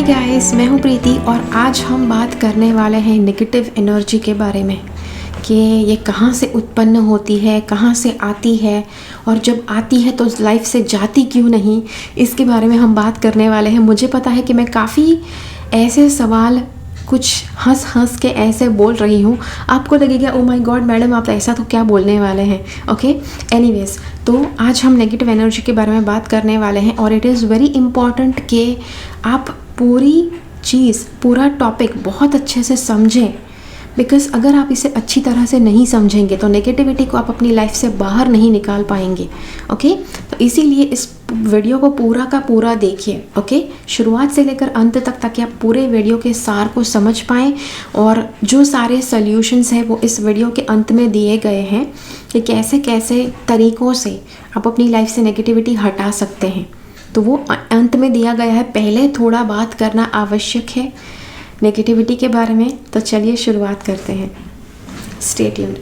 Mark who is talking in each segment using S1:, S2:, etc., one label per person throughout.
S1: Guys, मैं हूँ प्रीति और आज हम बात करने वाले हैं नेगेटिव एनर्जी के बारे में कि ये कहाँ से उत्पन्न होती है, कहाँ से आती है और जब आती है तो लाइफ से जाती क्यों नहीं, इसके बारे में हम बात करने वाले हैं। मुझे पता है कि मैं काफ़ी ऐसे सवाल कुछ हंस हंस के ऐसे बोल रही हूँ, आपको लगेगा ओ माय गॉड मैडम आप ऐसा तो क्या बोलने वाले हैं। ओके, एनीवेज, तो आज हम नेगेटिव एनर्जी के बारे में बात करने वाले हैं और इट इज़ वेरी इम्पॉर्टेंट कि आप पूरी चीज़, पूरा टॉपिक बहुत अच्छे से समझें, बिकॉज़ अगर आप इसे अच्छी तरह से नहीं समझेंगे तो नेगेटिविटी को आप अपनी लाइफ से बाहर नहीं निकाल पाएंगे। ओके, तो इसीलिए इस वीडियो को पूरा का पूरा देखिए। ओके, शुरुआत से लेकर अंत तक ताकि आप पूरे वीडियो के सार को समझ पाएँ और जो सारे सॉल्यूशंस हैं वो इस वीडियो के अंत में दिए गए हैं कि कैसे कैसे तरीक़ों से आप अपनी लाइफ से नेगेटिविटी हटा सकते हैं। तो वो अंत में दिया गया है। पहले थोड़ा बात करना आवश्यक है नेगेटिविटी के बारे में, तो चलिए शुरुआत करते हैं। Stay tuned.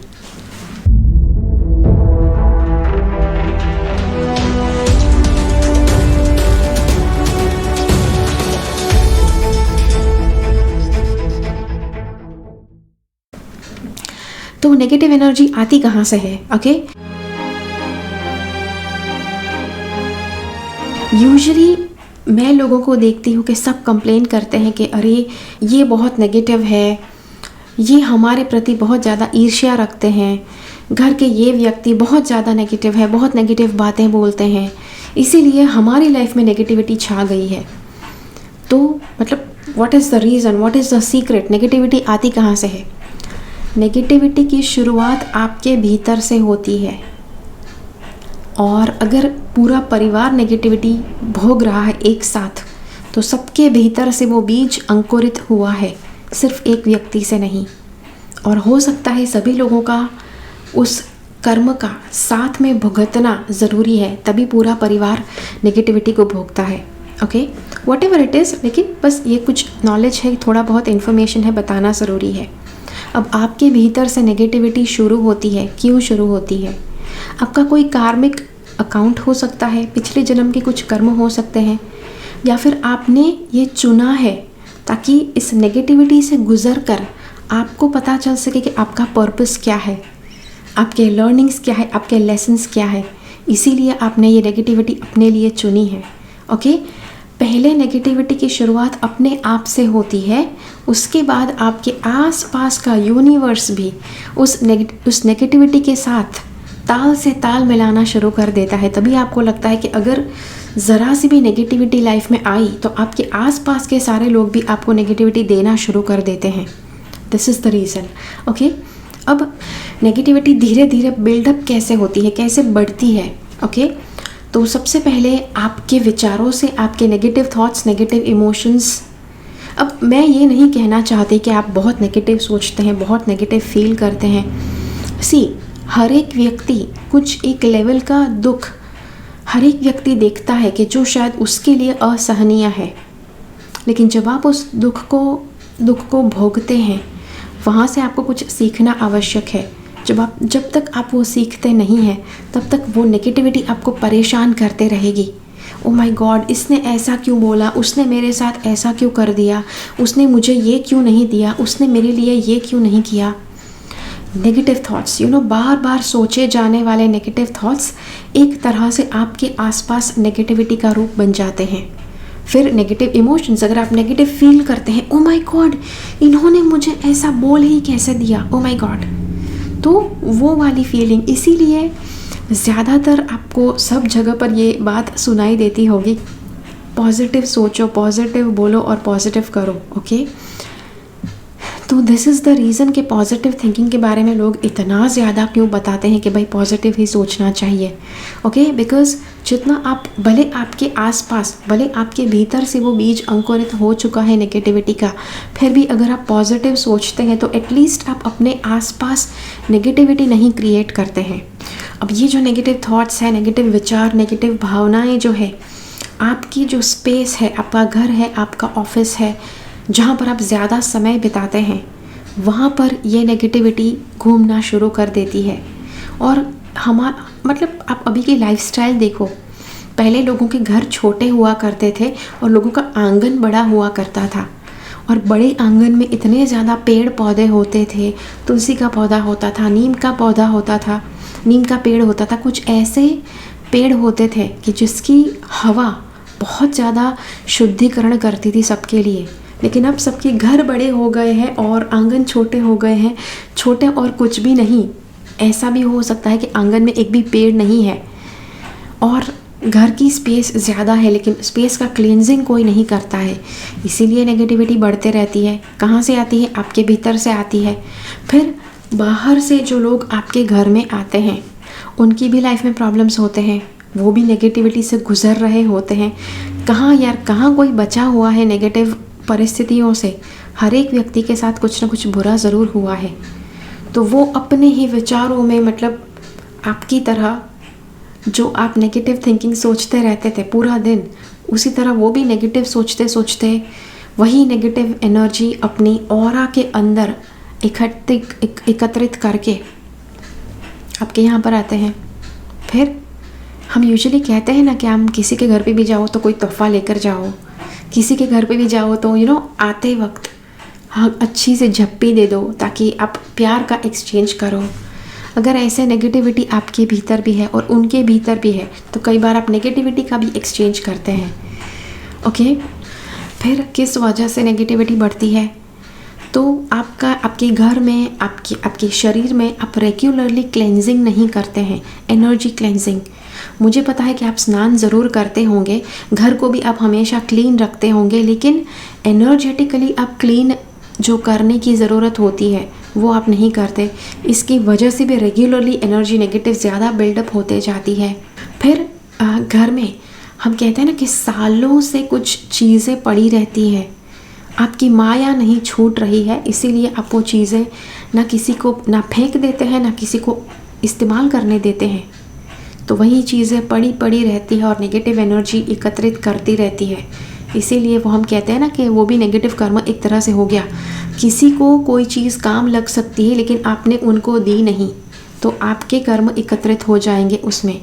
S1: तो नेगेटिव एनर्जी आती कहाँ से है? ओके, यूजुअली मैं लोगों को देखती हूँ कि सब कंप्लेन करते हैं कि अरे ये बहुत नेगेटिव है, ये हमारे प्रति बहुत ज़्यादा ईर्ष्या रखते हैं, घर के ये व्यक्ति बहुत ज़्यादा नेगेटिव है, बहुत नेगेटिव बातें बोलते हैं, इसीलिए हमारी लाइफ में नेगेटिविटी छा गई है। तो मतलब what is the reason, what is the secret? Negativity आती कहाँ से है? नेगेटिविटी की शुरुआत आपके भीतर से होती है और अगर पूरा परिवार नेगेटिविटी भोग रहा है एक साथ, तो सबके भीतर से वो बीज अंकुरित हुआ है, सिर्फ एक व्यक्ति से नहीं। और हो सकता है सभी लोगों का उस कर्म का साथ में भुगतना ज़रूरी है, तभी पूरा परिवार नेगेटिविटी को भोगता है। Okay, what ever it is, लेकिन बस ये कुछ नॉलेज है, थोड़ा बहुत इन्फॉर्मेशन है, बताना ज़रूरी है। अब आपके भीतर से नेगेटिविटी शुरू होती है, क्यों शुरू होती है? आपका कोई कार्मिक अकाउंट हो सकता है, पिछले जन्म के कुछ कर्म हो सकते हैं, या फिर आपने ये चुना है ताकि इस नेगेटिविटी से गुज़र कर आपको पता चल सके कि आपका पर्पस क्या है, आपके लर्निंग्स क्या है, आपके लेसन्स क्या है। इसीलिए आपने ये नेगेटिविटी अपने लिए चुनी है। ओके, पहले नेगेटिविटी की शुरुआत अपने आप से होती है, उसके बाद आपके आसपास का यूनिवर्स भी उस नेगेटिविटी के साथ ताल से ताल मिलाना शुरू कर देता है। तभी आपको लगता है कि अगर ज़रा सी भी नेगेटिविटी लाइफ में आई तो आपके आसपास के सारे लोग भी आपको नेगेटिविटी देना शुरू कर देते हैं। This is the reason. Okay, अब नेगेटिविटी धीरे धीरे बिल्डअप कैसे होती है, कैसे बढ़ती है? ओके, तो सबसे पहले आपके विचारों से, आपके नेगेटिव थॉट्स, नेगेटिव इमोशंस। अब मैं ये नहीं कहना चाहती कि आप बहुत नेगेटिव सोचते हैं, बहुत नेगेटिव फील करते हैं। सी, हर एक व्यक्ति कुछ एक लेवल का दुख हर एक व्यक्ति देखता है कि जो शायद उसके लिए असहनीय है, लेकिन जब आप उस दुख को भोगते हैं, वहाँ से आपको कुछ सीखना आवश्यक है। जब तक आप वो सीखते नहीं हैं, तब तक वो नेगेटिविटी आपको परेशान करते रहेगी। ओ माय गॉड, इसने ऐसा क्यों बोला, उसने मेरे साथ ऐसा क्यों कर दिया, उसने मुझे ये क्यों नहीं दिया, उसने मेरे लिए ये क्यों नहीं किया। नेगेटिव थॉट्स, बार बार सोचे जाने वाले नेगेटिव थॉट्स एक तरह से आपके आसपास नेगेटिविटी का रूप बन जाते हैं। फिर नेगेटिव इमोशंस, अगर आप नेगेटिव फील करते हैं, ओ माय गॉड इन्होंने मुझे ऐसा बोल ही कैसे दिया, ओ माय गॉड, तो वो वाली फीलिंग। इसीलिए ज़्यादातर आपको सब जगह पर ये बात सुनाई देती होगी, पॉजिटिव सोचो, पॉजिटिव बोलो और पॉजिटिव करो। ओके, तो दिस इज़ द रीज़न कि पॉजिटिव थिंकिंग के बारे में लोग इतना ज़्यादा क्यों बताते हैं कि भाई पॉजिटिव ही सोचना चाहिए। ओके, बिकॉज़ जितना आप, भले आपके आसपास, भले आपके भीतर से वो बीज अंकुरित हो चुका है नेगेटिविटी का, फिर भी अगर आप पॉजिटिव सोचते हैं तो एटलीस्ट आप अपने आसपास नेगेटिविटी नहीं क्रिएट करते हैं। अब ये जो नेगेटिव थॉट्स हैं, नेगेटिव विचार, नेगेटिव भावनाएँ जो है, आपकी जो स्पेस है, आपका घर है, आपका ऑफिस है, जहाँ पर आप ज़्यादा समय बिताते हैं, वहाँ पर ये नेगेटिविटी घूमना शुरू कर देती है। और मतलब आप अभी की लाइफस्टाइल देखो, पहले लोगों के घर छोटे हुआ करते थे और लोगों का आंगन बड़ा हुआ करता था, और बड़े आंगन में इतने ज़्यादा पेड़ पौधे होते थे। तुलसी का पौधा होता था, नीम का पौधा होता था, नीम का पेड़ होता था। कुछ ऐसे पेड़ होते थे कि जिसकी हवा बहुत ज़्यादा शुद्धिकरण करती थी सबके लिए। लेकिन अब सबके घर बड़े हो गए हैं और आंगन छोटे हो गए हैं, छोटे और कुछ भी नहीं। ऐसा भी हो सकता है कि आंगन में एक भी पेड़ नहीं है और घर की स्पेस ज़्यादा है, लेकिन स्पेस का क्लींजिंग कोई नहीं करता है। इसीलिए नेगेटिविटी बढ़ते रहती है। कहाँ से आती है? आपके भीतर से आती है। फिर बाहर से जो लोग आपके घर में आते हैं उनकी भी लाइफ में प्रॉब्लम्स होते हैं, वो भी नेगेटिविटी से गुजर रहे होते हैं। कहाँ यार, कहाँ कोई बचा हुआ है नेगेटिव परिस्थितियों से? हर एक व्यक्ति के साथ कुछ ना कुछ बुरा ज़रूर हुआ है। तो वो अपने ही विचारों में, मतलब आपकी तरह जो आप नेगेटिव थिंकिंग सोचते रहते थे पूरा दिन, उसी तरह वो भी नेगेटिव सोचते सोचते वही नेगेटिव एनर्जी अपनी ऑरा के अंदर एकत्रित करके आपके यहाँ पर आते हैं। फिर हम यूजुअली कहते हैं ना कि हम किसी के घर पे भी जाओ तो कोई तोहफा लेकर जाओ, किसी के घर पे भी जाओ तो आते वक्त हाँ अच्छी से झप्पी दे दो ताकि आप प्यार का एक्सचेंज करो। अगर ऐसे नेगेटिविटी आपके भीतर भी है और उनके भीतर भी है तो कई बार आप नेगेटिविटी का भी एक्सचेंज करते हैं। ओके, फिर किस वजह से नेगेटिविटी बढ़ती है? तो आपके घर में, आपके शरीर में आप रेगुलरली क्लेंजिंग नहीं करते हैं, एनर्जी क्लेंजिंग। मुझे पता है कि आप स्नान ज़रूर करते होंगे, घर को भी आप हमेशा क्लीन रखते होंगे, लेकिन एनर्जेटिकली आप क्लीन जो करने की ज़रूरत होती है वो आप नहीं करते। इसकी वजह से भी रेगुलरली एनर्जी नेगेटिव ज़्यादा बिल्डअप होते जाती है। फिर घर में हम कहते हैं ना कि सालों से कुछ चीज़ें पड़ी रहती है, आपकी माया नहीं छूट रही है, इसीलिए आप वो चीज़ें ना किसी को ना फेंक देते हैं, ना किसी को इस्तेमाल करने देते हैं। तो वही चीज़ें पड़ी पड़ी रहती है और नेगेटिव एनर्जी एकत्रित करती रहती है। इसीलिए वो हम कहते हैं ना कि वो भी नेगेटिव कर्म एक तरह से हो गया। किसी को कोई चीज़ काम लग सकती है लेकिन आपने उनको दी नहीं, तो आपके कर्म एकत्रित हो जाएंगे उसमें।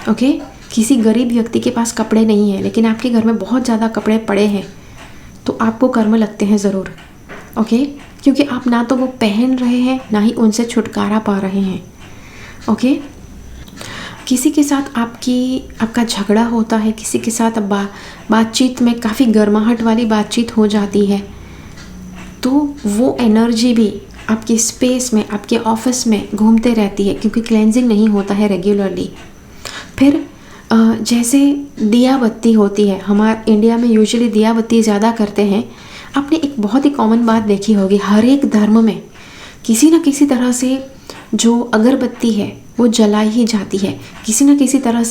S1: ओके, किसी गरीब व्यक्ति के पास कपड़े नहीं है लेकिन आपके घर में बहुत ज़्यादा कपड़े पड़े हैं, तो आपको कर्म लगते हैं ज़रूर। ओके, क्योंकि आप ना तो वो पहन रहे हैं ना ही उनसे छुटकारा पा रहे हैं। ओके, किसी के साथ आपका झगड़ा होता है, किसी के साथ बातचीत में काफ़ी गर्माहट वाली बातचीत हो जाती है, तो वो एनर्जी भी आपकी स्पेस में, आपके ऑफिस में घूमते रहती है क्योंकि क्लेंजिंग नहीं होता है रेगुलरली। फिर जैसे दिया बत्ती होती है, हमारे इंडिया में यूजुअली दिया बत्ती ज़्यादा करते हैं। आपने एक बहुत ही कॉमन बात देखी होगी, हर एक धर्म में किसी न किसी तरह से जो अगरबत्ती है वो जलाई ही जाती है, किसी न किसी तरह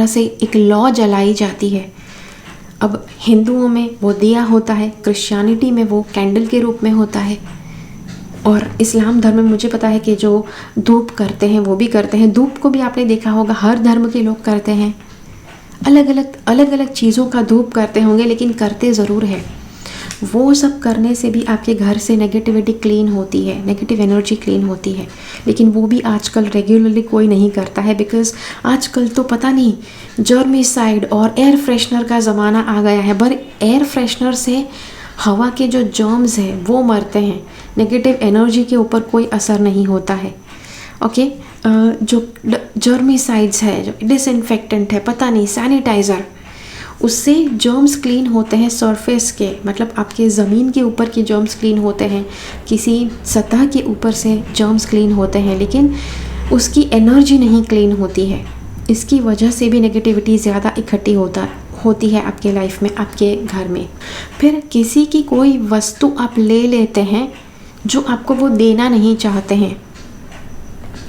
S1: से एक लौ जलाई जाती है। अब हिंदुओं में वो दिया होता है, क्रिश्चियनिटी में वो कैंडल के रूप में होता है, और इस्लाम धर्म में मुझे पता है कि जो धूप करते हैं वो भी करते हैं। धूप को भी आपने देखा होगा, हर धर्म के लोग करते हैं, अलग अलग चीज़ों का धूप करते होंगे, लेकिन करते ज़रूर है। वो सब करने से भी आपके घर से नेगेटिविटी क्लीन होती है, नेगेटिव एनर्जी क्लीन होती है, लेकिन वो भी आजकल रेगुलरली कोई नहीं करता है। बिकॉज़ आजकल तो पता नहीं जर्मिसाइड और एयर फ्रेशनर का ज़माना आ गया है, पर एयर फ्रेशनर से हवा के जो जर्म्स हैं वो मरते हैं, नेगेटिव एनर्जी के ऊपर कोई असर नहीं होता है। ओके, जो जर्मिसाइड्स है, जो डिसइंफेक्टेंट है, पता नहीं सैनिटाइज़र, उससे जर्म्स क्लीन होते हैं सरफेस के, मतलब आपके ज़मीन के ऊपर के जर्म्स क्लीन होते हैं, किसी सतह के ऊपर से जर्म्स क्लीन होते हैं, लेकिन उसकी एनर्जी नहीं क्लीन होती है। इसकी वजह से भी नेगेटिविटी ज़्यादा इकट्ठी होती है आपके लाइफ में, आपके घर में। फिर किसी की कोई वस्तु आप ले लेते हैं जो आपको वो देना नहीं चाहते हैं।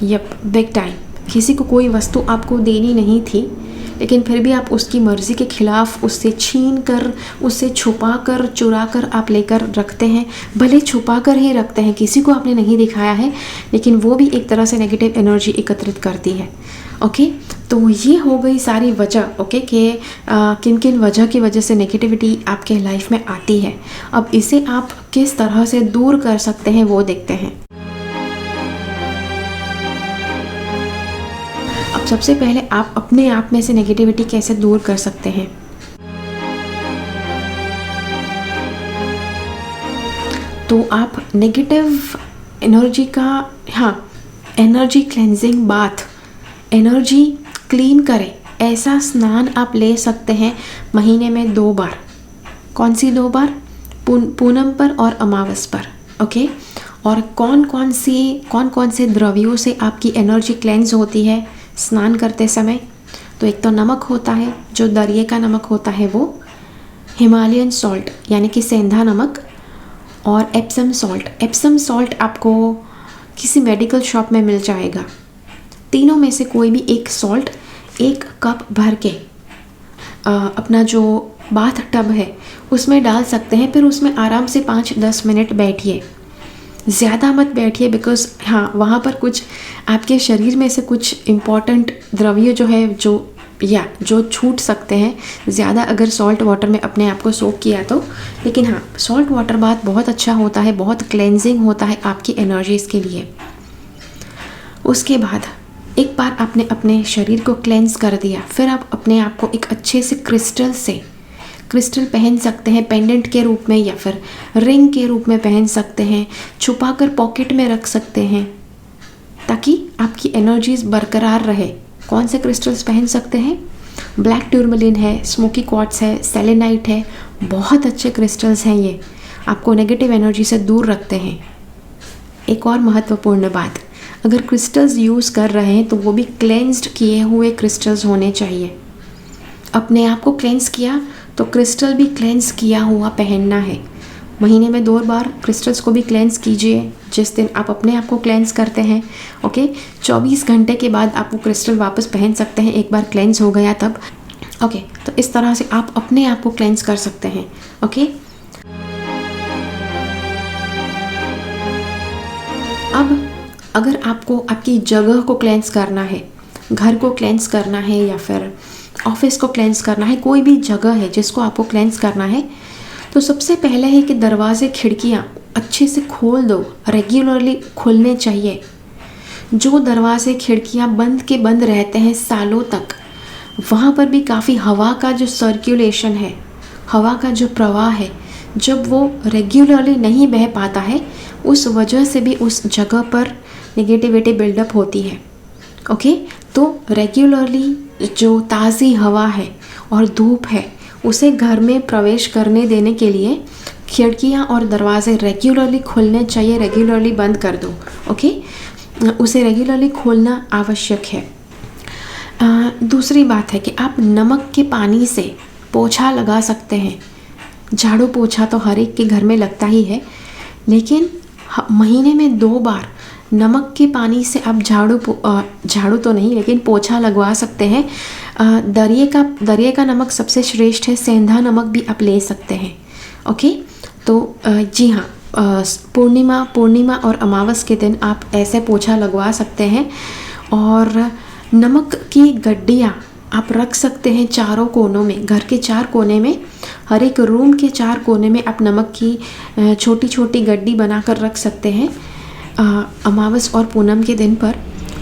S1: Yup, big time. किसी को कोई वस्तु आपको देनी नहीं थी, लेकिन फिर भी आप उसकी मर्ज़ी के ख़िलाफ़ उससे छीन कर, उससे छुपा कर, चुरा कर आप लेकर रखते हैं। भले छुपा कर ही रखते हैं, किसी को आपने नहीं दिखाया है, लेकिन वो भी एक तरह से नेगेटिव एनर्जी एकत्रित करती है। ओके, तो ये हो गई सारी वजह, ओके, कि किन किन वजह की वजह से नेगेटिविटी आपके लाइफ में आती है। अब इसे आप किस तरह से दूर कर सकते हैं वो देखते हैं। अब सबसे पहले आप अपने आप में से नेगेटिविटी कैसे दूर कर सकते हैं। तो आप नेगेटिव एनर्जी का, हाँ, energy cleansing bath, energy clean करें ऐसा स्नान आप ले सकते हैं महीने में 2 बार। कौन सी 2 बार? पूनम पर और अमावस पर, ओके। और कौन कौन से द्रव्यों से आपकी एनर्जी क्लेंज होती है स्नान करते समय? तो एक तो नमक होता है, जो दरिया का नमक होता है वो, हिमालयन सॉल्ट यानी कि सेंधा नमक, और एप्सम सॉल्ट। एप्सम सॉल्ट आपको किसी मेडिकल शॉप में मिल जाएगा। तीनों में से कोई भी एक सॉल्ट 1 कप भर के अपना जो बाथ टब है उसमें डाल सकते हैं। फिर उसमें आराम से 5-10 मिनट बैठिए, ज़्यादा मत बैठिए, बिकॉज़ हाँ, वहाँ पर कुछ आपके शरीर में से कुछ इम्पॉर्टेंट द्रव्य जो है जो छूट सकते हैं ज़्यादा अगर सॉल्ट वाटर में अपने आप को सोक किया तो। लेकिन हाँ, सॉल्ट वाटर बाथ बहुत अच्छा होता है, बहुत क्लेंजिंग होता है आपकी एनर्जीज़ के लिए। उसके बाद एक बार आपने अपने शरीर को क्लेंज कर दिया, फिर आप अपने आप को एक अच्छे से क्रिस्टल पहन सकते हैं, पेंडेंट के रूप में या फिर रिंग के रूप में पहन सकते हैं, छुपाकर पॉकेट में रख सकते हैं ताकि आपकी एनर्जीज बरकरार रहे। कौन से क्रिस्टल्स पहन सकते हैं? ब्लैक टूरमलिन है, स्मोकी क्वार्ट्ज है, सेलेनाइट है, बहुत अच्छे क्रिस्टल्स हैं ये, आपको नेगेटिव एनर्जी से दूर रखते हैं। एक और महत्वपूर्ण बात, अगर क्रिस्टल्स यूज़ कर रहे हैं तो वो भी क्लेंज्ड किए हुए क्रिस्टल्स होने चाहिए। अपने आप को क्लेंज किया तो क्रिस्टल भी क्लेंज किया हुआ पहनना है। महीने में 2 बार क्रिस्टल्स को भी क्लेंज कीजिए, जिस दिन आप अपने आप को क्लेंज करते हैं, ओके। 24 घंटे के बाद आप वो क्रिस्टल वापस पहन सकते हैं, एक बार क्लेंज हो गया तब, ओके। तो इस तरह से आप अपने आप को क्लेंज कर सकते हैं, ओके। अब अगर आपको आपकी जगह को क्लेंज करना है, घर को क्लेंज करना है या फिर ऑफिस को क्लेंज करना है, कोई भी जगह है जिसको आपको क्लेंज करना है, तो सबसे पहले है कि दरवाजे खिड़कियाँ अच्छे से खोल दो, रेगुलरली खुलने चाहिए। जो दरवाजे खिड़कियाँ बंद के बंद रहते हैं सालों तक, वहाँ पर भी काफ़ी हवा का जो सर्कुलेशन है, हवा का जो प्रवाह है, जब वो रेगुलरली नहीं बह पाता है, उस वजह से भी उस जगह पर नेगेटिविटी बिल्डअप होती है, ओके। तो रेगुलरली जो ताज़ी हवा है और धूप है उसे घर में प्रवेश करने देने के लिए खिड़कियाँ और दरवाजे रेगुलरली खुलने चाहिए, रेगुलरली बंद कर दो, ओके। उसे रेगुलरली खोलना आवश्यक है। दूसरी बात है कि आप नमक के पानी से पोछा लगा सकते हैं। झाड़ू पोछा तो हर एक के घर में लगता ही है, लेकिन महीने में 2 बार नमक के पानी से आप झाड़ू तो नहीं लेकिन पोछा लगवा सकते हैं। दरिया का नमक सबसे श्रेष्ठ है, सेंधा नमक भी आप ले सकते हैं, ओके। तो जी हाँ, पूर्णिमा और अमावस के दिन आप ऐसे पोछा लगवा सकते हैं। और नमक की गड्डियाँ आप रख सकते हैं चारों कोनों में, घर के 4 कोने में, हर एक रूम के 4 कोने में आप नमक की छोटी छोटी गड्डी बनाकर रख सकते हैं अमावस और पूनम के दिन पर।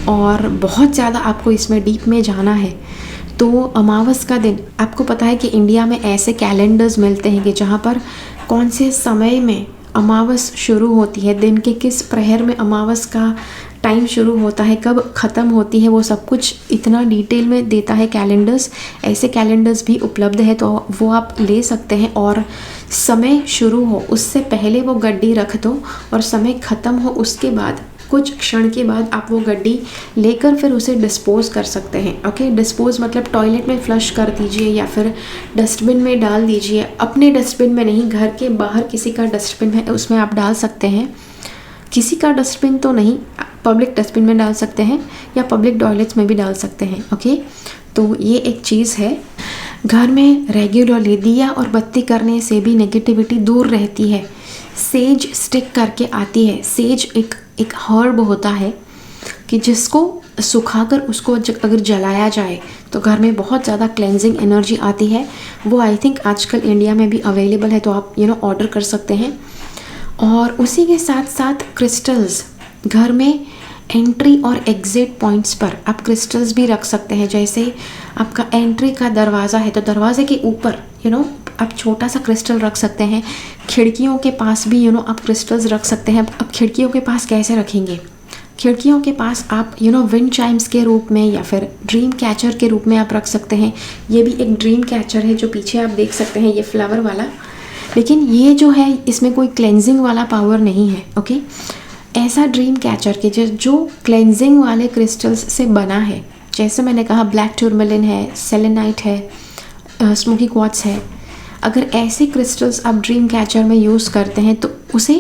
S1: और बहुत ज़्यादा आपको इसमें डीप में जाना है तो अमावस का दिन, आपको पता है कि इंडिया में ऐसे कैलेंडर्स मिलते हैं कि जहाँ पर कौन से समय में अमावस शुरू होती है, दिन के किस प्रहर में अमावस का टाइम शुरू होता है, कब ख़त्म होती है, वो सब कुछ इतना डिटेल में देता है कैलेंडर्स। ऐसे कैलेंडर्स भी उपलब्ध है तो वो आप ले सकते हैं। और समय शुरू हो उससे पहले वो गड्डी रख दो और समय ख़त्म हो उसके बाद कुछ क्षण के बाद आप वो गड्डी लेकर फिर उसे डिस्पोज कर सकते हैं, ओके। डिस्पोज मतलब टॉयलेट में फ्लश कर दीजिए या फिर डस्टबिन में डाल दीजिए। अपने डस्टबिन में नहीं, घर के बाहर किसी का डस्टबिन है उसमें आप डाल सकते हैं। किसी का डस्टबिन तो नहीं, पब्लिक डस्टबिन में डाल सकते हैं या पब्लिक टॉयलेट्स में भी डाल सकते हैं, ओके। तो ये एक चीज़ है। घर में रेगुलरली दिया और बत्ती करने से भी नेगेटिविटी दूर रहती है। सेज स्टिक करके आती है। सेज एक हर्ब होता है कि जिसको सुखाकर उसको अगर जलाया जाए तो घर में बहुत ज़्यादा क्लेंजिंग एनर्जी आती है। वो आई थिंक आजकल इंडिया में भी अवेलेबल है, तो आप ऑर्डर कर सकते हैं। और उसी के साथ साथ क्रिस्टल्स घर में एंट्री और एग्जिट पॉइंट्स पर आप क्रिस्टल्स भी रख सकते हैं। जैसे आपका एंट्री का दरवाज़ा है तो दरवाजे के ऊपर आप छोटा सा क्रिस्टल रख सकते हैं। खिड़कियों के पास भी आप क्रिस्टल्स रख सकते हैं। अब खिड़कियों के पास कैसे रखेंगे? खिड़कियों के पास आप विंड चाइम्स के रूप में या फिर ड्रीम कैचर के रूप में आप रख सकते हैं। ये भी एक ड्रीम कैचर है जो पीछे आप देख सकते हैं, ये फ्लावर वाला। लेकिन ये जो है इसमें कोई क्लेंजिंग वाला पावर नहीं है। ओके, ऐसा ड्रीम कैचर के जो क्लेंजिंग वाले क्रिस्टल्स से बना है, जैसे मैंने कहा ब्लैक टूरमैलिन है, सेलेनाइट है, स्मोकी क्वार्ट्ज है। अगर ऐसे क्रिस्टल्स आप ड्रीम कैचर में यूज़ करते हैं तो उसे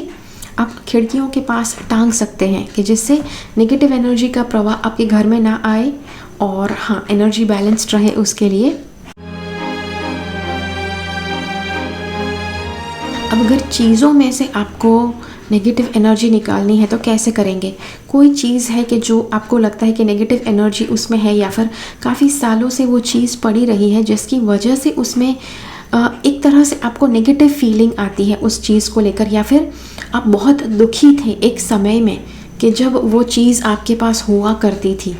S1: आप खिड़कियों के पास टांग सकते हैं कि जिससे नेगेटिव एनर्जी का प्रवाह आपके घर में ना आए और हाँ, एनर्जी बैलेंस्ड रहे उसके लिए। अब अगर चीज़ों में से आपको नेगेटिव एनर्जी निकालनी है तो कैसे करेंगे? कोई चीज़ है कि जो आपको लगता है कि नेगेटिव एनर्जी उसमें है या फिर काफ़ी सालों से वो चीज़ पड़ी रही है जिसकी वजह से उसमें एक तरह से आपको नेगेटिव फीलिंग आती है उस चीज़ को लेकर, या फिर आप बहुत दुखी थे एक समय में कि जब वो चीज़ आपके पास हुआ करती थी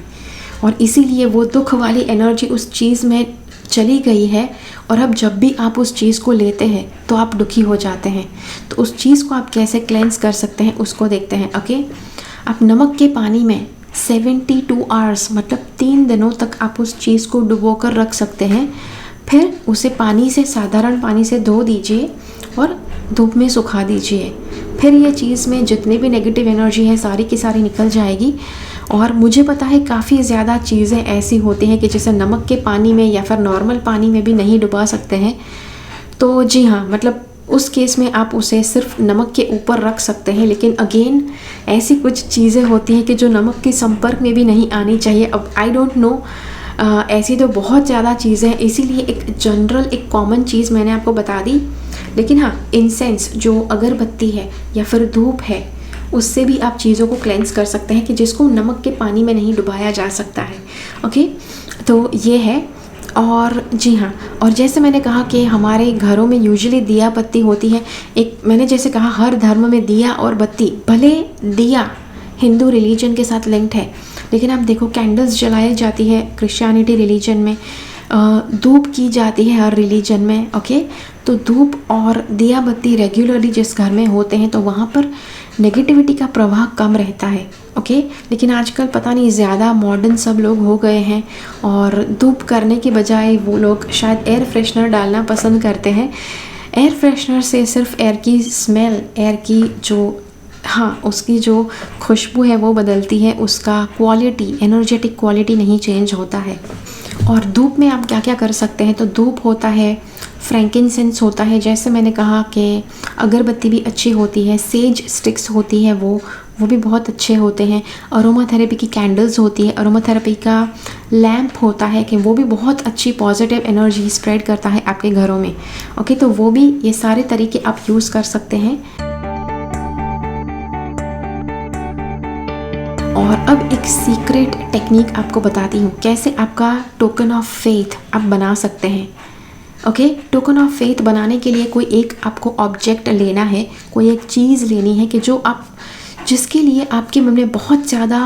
S1: और इसीलिए वो दुख वाली एनर्जी उस चीज़ में चली गई है और अब जब भी आप उस चीज़ को लेते हैं तो आप दुखी हो जाते हैं। तो उस चीज़ को आप कैसे क्लेंस कर सकते हैं उसको देखते हैं। ओके, आप नमक के पानी में 72 आवर्स मतलब 3 दिनों तक आप उस चीज़ को डुबो कर रख सकते हैं। फिर उसे साधारण पानी से धो दीजिए और धूप में सुखा दीजिए। फिर ये चीज़ में जितनी भी नेगेटिव एनर्जी है सारी की सारी निकल जाएगी। और मुझे पता है काफ़ी ज़्यादा चीज़ें ऐसी होती हैं कि जैसे नमक के पानी में या फिर नॉर्मल पानी में भी नहीं डुबा सकते हैं। तो जी हाँ, मतलब उस केस में आप उसे सिर्फ नमक के ऊपर रख सकते हैं। लेकिन अगेन ऐसी कुछ चीज़ें होती हैं कि जो नमक के संपर्क में भी नहीं आनी चाहिए। अब आई डोंट नो, ऐसी तो बहुत ज़्यादा चीज़ें हैं, इसीलिए एक कॉमन चीज़ मैंने आपको बता दी। लेकिन हाँ, इंसेंस जो अगरबत्ती है या फिर धूप है उससे भी आप चीज़ों को क्लेंस कर सकते हैं कि जिसको नमक के पानी में नहीं डुबाया जा सकता है। ओके, तो ये है। और जी हाँ, और जैसे मैंने कहा कि हमारे घरों में यूजुअली दिया बत्ती होती है। मैंने जैसे कहा हर धर्म में दिया और बत्ती, भले दिया हिंदू रिलीजन के साथ लिंक्ड है लेकिन आप देखो कैंडल्स जलाई जाती है क्रिश्चियनिटी रिलीजन में, धूप की जाती है हर रिलीजन में। ओके, तो धूप और दिया बत्ती रेगुलरली जिस घर में होते हैं तो वहाँ पर नेगेटिविटी का प्रवाह कम रहता है। ओके, लेकिन आजकल पता नहीं ज़्यादा मॉडर्न सब लोग हो गए हैं और धूप करने के बजाय वो लोग शायद एयर फ्रेशनर डालना पसंद करते हैं। एयर फ्रेशनर से सिर्फ एयर की स्मेल, एयर की उसकी जो खुशबू है वो बदलती है, उसका क्वालिटी, एनर्जेटिक क्वालिटी नहीं चेंज होता है। और धूप में आप क्या क्या कर सकते हैं? तो धूप होता है, फ्रैंकिनसेंस होता है, जैसे मैंने कहा कि अगरबत्ती भी अच्छी होती है, सेज स्टिक्स होती है वो भी बहुत अच्छे होते हैं। अरोमा थेरेपी की कैंडल्स होती है, अरोमा थेरेपी का लैम्प होता है कि वो भी बहुत अच्छी पॉजिटिव एनर्जी स्प्रेड करता है आपके घरों में। ओके, तो वो भी, ये सारे तरीके आप यूज़ कर सकते हैं। और अब एक सीक्रेट टेक्निक आपको बताती हूँ कैसे आपका टोकन ऑफ फेथ आप बना सकते हैं। ओके, टोकन ऑफ फेथ बनाने के लिए कोई एक आपको ऑब्जेक्ट लेना है, कोई एक चीज़ लेनी है कि जिसके लिए आपके मन में बहुत ज़्यादा,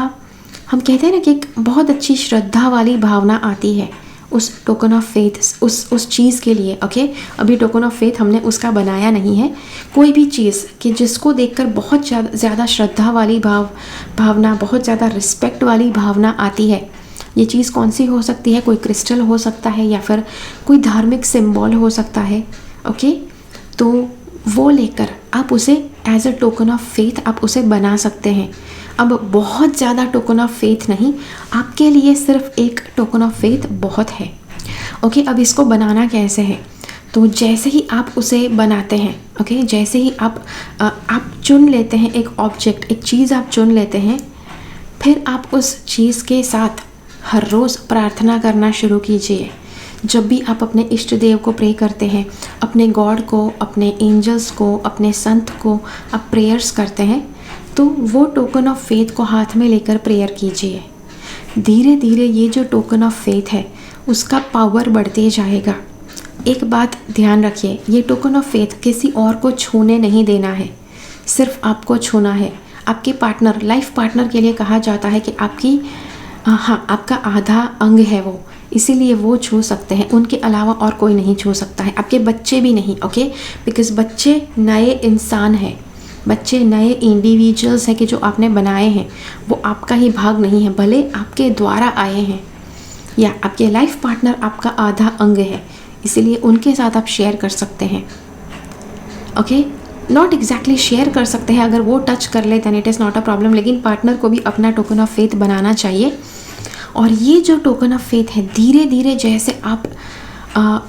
S1: हम कहते हैं ना कि एक बहुत अच्छी श्रद्धा वाली भावना आती है उस टोकन ऑफ फेथ, उस चीज़ के लिए। ओके, अभी टोकन ऑफ फेथ हमने उसका बनाया नहीं है। कोई भी चीज़ कि जिसको देखकर बहुत ज़्यादा श्रद्धा वाली भावना, बहुत ज़्यादा रिस्पेक्ट वाली भावना आती है, ये चीज़ कौन सी हो सकती है? कोई क्रिस्टल हो सकता है या फिर कोई धार्मिक सिंबल हो सकता है। ओके, तो वो लेकर आप उसे as a token of faith आप उसे बना सकते हैं। अब बहुत ज़्यादा टोकन ऑफ फेथ नहीं, आपके लिए सिर्फ एक टोकन ऑफ फेथ बहुत है। ओके, अब इसको बनाना कैसे है? तो जैसे ही आप उसे बनाते हैं, ओके, जैसे ही आप चुन लेते हैं एक ऑब्जेक्ट, एक चीज़ आप चुन लेते हैं, फिर आप उस चीज़ के साथ हर रोज़ प्रार्थना करना शुरू कीजिए। जब भी आप अपने इष्ट देव को प्रे करते हैं, अपने गॉड को, अपने एंजल्स को, अपने संत को आप प्रेयर्स करते हैं, तो वो टोकन ऑफ फेथ को हाथ में लेकर प्रेयर कीजिए। धीरे धीरे ये जो टोकन ऑफ फेथ है उसका पावर बढ़ते जाएगा। एक बात ध्यान रखिए, ये टोकन ऑफ फेथ किसी और को छूने नहीं देना है, सिर्फ आपको छूना है। आपके पार्टनर, लाइफ पार्टनर के लिए कहा जाता है कि आपकी आपका आधा अंग है वो, इसीलिए वो छू सकते हैं, उनके अलावा और कोई नहीं छू सकता है। आपके बच्चे भी नहीं, ओके, बिकॉज बच्चे नए इंसान हैं, बच्चे नए इंडिविजुअल्स हैं कि जो आपने बनाए हैं, वो आपका ही भाग नहीं है, भले आपके द्वारा आए हैं। या आपके लाइफ पार्टनर आपका आधा अंग है, इसीलिए उनके साथ आप शेयर कर सकते हैं, ओके। नॉट एग्जैक्टली शेयर कर सकते हैं, अगर वो टच कर ले then it is not a problem, लेकिन पार्टनर को भी अपना टोकन ऑफ फेथ बनाना चाहिए। और ये जो टोकन ऑफ फेथ है, धीरे धीरे जैसे आप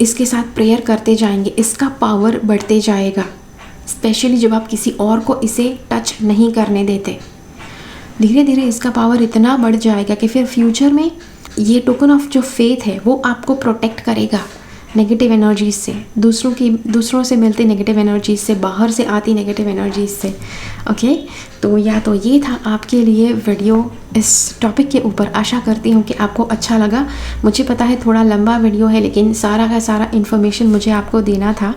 S1: इसके साथ प्रेयर करते जाएंगे, इसका पावर बढ़ते जाएगा, स्पेशली जब आप किसी और को इसे टच नहीं करने देते। धीरे धीरे इसका पावर इतना बढ़ जाएगा कि फिर फ्यूचर में ये टोकन ऑफ जो फेथ है वो आपको प्रोटेक्ट करेगा नेगेटिव एनर्जीज से, दूसरों से मिलते नेगेटिव एनर्जीज से, बाहर से आती नेगेटिव एनर्जीज से, ओके। तो ये था आपके लिए वीडियो इस टॉपिक के ऊपर। आशा करती हूँ कि आपको अच्छा लगा। मुझे पता है थोड़ा लंबा वीडियो है, लेकिन सारा का सारा इन्फॉर्मेशन मुझे आपको देना था।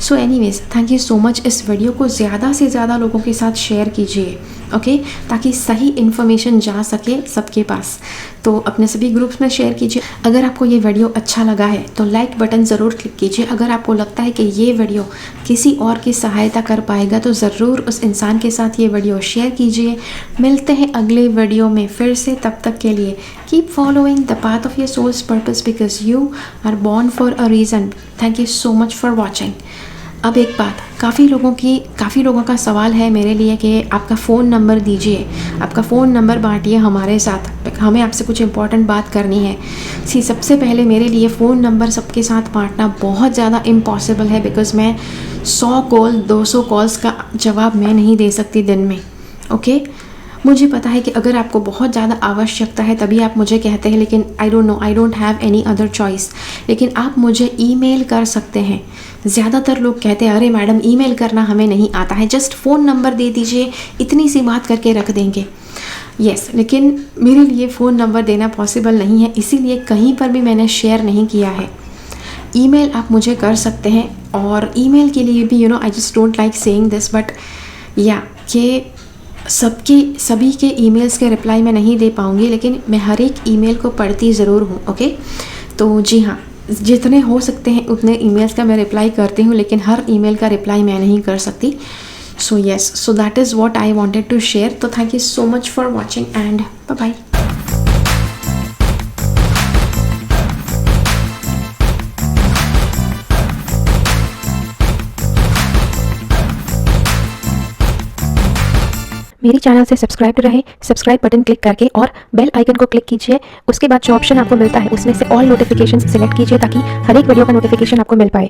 S1: So anyways, thank you so much. इस वीडियो को ज़्यादा से ज़्यादा लोगों के साथ शेयर कीजिए, ओके, ताकि सही इन्फॉर्मेशन जा सके सबके पास। तो अपने सभी ग्रुप्स में शेयर कीजिए। अगर आपको ये वीडियो अच्छा लगा है तो लाइक बटन ज़रूर क्लिक कीजिए। अगर आपको लगता है कि ये वीडियो किसी और की सहायता कर पाएगा तो ज़रूर उस इंसान के साथ ये वीडियो शेयर कीजिए। मिलते हैं अगले वीडियो में फिर से, तब तक के लिए keep following the path of your soul's purpose because you are born for a reason. Thank you so much for watching. अब एक बात, काफ़ी लोगों का सवाल है मेरे लिए कि आपका फ़ोन नंबर दीजिए, आपका फ़ोन नंबर बांटिए हमारे साथ, हमें आपसे कुछ इंपॉर्टेंट बात करनी है। सबसे पहले मेरे लिए फ़ोन नंबर सबके साथ बांटना बहुत ज़्यादा इम्पॉसिबल है, बिकॉज़ मैं 100 कॉल 200 कॉल्स का जवाब मैं नहीं दे सकती दिन में, ओके। मुझे पता है कि अगर आपको बहुत ज़्यादा आवश्यकता है तभी आप मुझे कहते हैं, लेकिन I don't know, I don't have any other choice. लेकिन आप मुझे ईमेल कर सकते हैं। ज़्यादातर लोग कहते हैं अरे मैडम ईमेल करना हमें नहीं आता है, जस्ट फ़ोन नंबर दे दीजिए, इतनी सी बात करके रख देंगे। यस, लेकिन मेरे लिए फ़ोन नंबर देना पॉसिबल नहीं है, इसीलिए कहीं पर भी मैंने शेयर नहीं किया है। ईमेल आप मुझे कर सकते हैं, और ईमेल के लिए भी I just don't like saying this, but कि सभी के ईमेल्स के रिप्लाई मैं नहीं दे पाऊँगी, लेकिन मैं हर एक ईमेल को पढ़ती ज़रूर हूँ, ओके। तो जी हाँ, जितने हो सकते हैं उतने ईमेल्स का मैं रिप्लाई करती हूँ, लेकिन हर ईमेल का रिप्लाई मैं नहीं कर सकती। So yes, so that is what I wanted to share. तो thank you so much for watching and bye bye.
S2: मेरी चैनल से सब्सक्राइब रहे, सब्सक्राइब बटन क्लिक करके और बेल आइकन को क्लिक कीजिए। उसके बाद जो ऑप्शन आपको मिलता है उसमें से ऑल नोटिफिकेशंस सिलेक्ट कीजिए ताकि हर एक वीडियो का नोटिफिकेशन आपको मिल पाए।